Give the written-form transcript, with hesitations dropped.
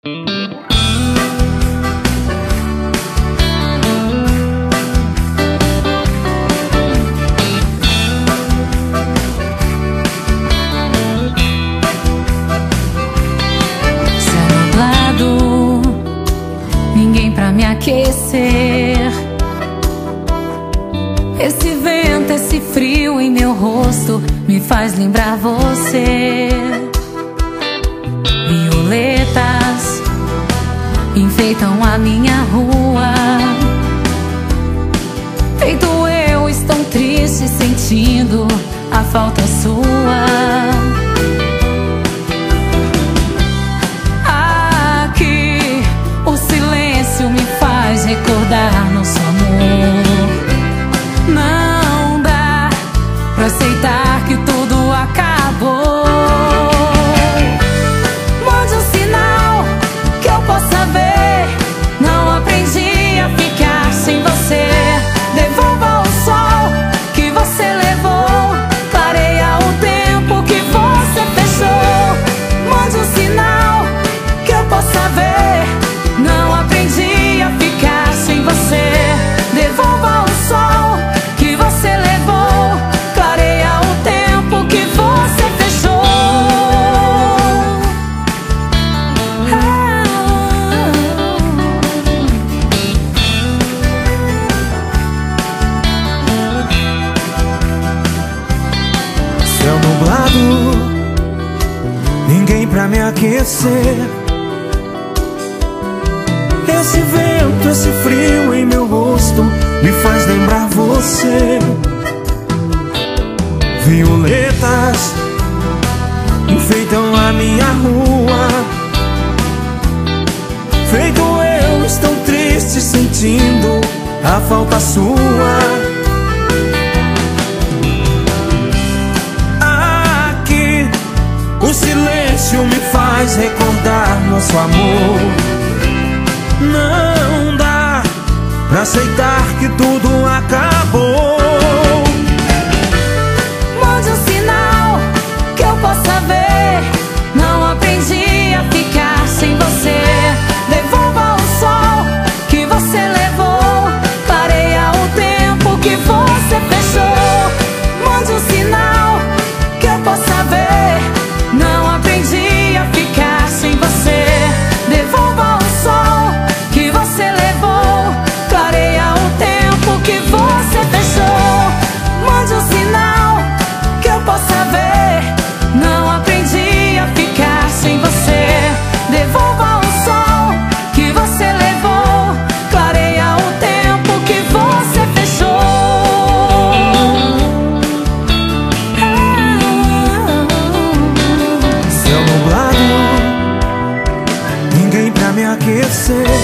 Me aquecer. Esse vento, esse frio em meu rosto me faz lembrar você. Violetas enfeitam a minha rua. Feito eu, estou triste, sentindo a falta sua. Me faz recordar nosso amor. Não dá pra aceitar que tudo acabou. Mande um sinal que eu possa ver. Não aprendi a ficar sem você. Devolva o sol que você levou. Clareia o tempo que você fechou. Mande um sinal que eu possa ver. Não aprendi a ficar sem você. Devolva o sol que você levou. Clareia o tempo que você fechou. Céu nublado, ninguém pra me aquecer. Esse vento, esse frio em meu rosto me faz lembrar você. Violetas enfeitam a minha rua. Feito eu, estou triste, sentindo a falta sua. Aqui o silêncio me faz recordar nosso amor. Não dá pra aceitar que tudo acabou. Mande um sinal que eu possa ver. Não aprendi a ficar sem você. Devolva o sol que você levou. Clareia o tempo que você fechou. Mande um sinal que eu possa ver. Não aprendi a ficar sem você. Devolva o sol que você levou. Clareia o tempo que você fechou. Mande um sinal que eu possa ver. Não aprendi a ficar sem você. Devolva o sol que você levou. Clareia o tempo que você fechou. Céu nublado, ninguém pra me aquecer.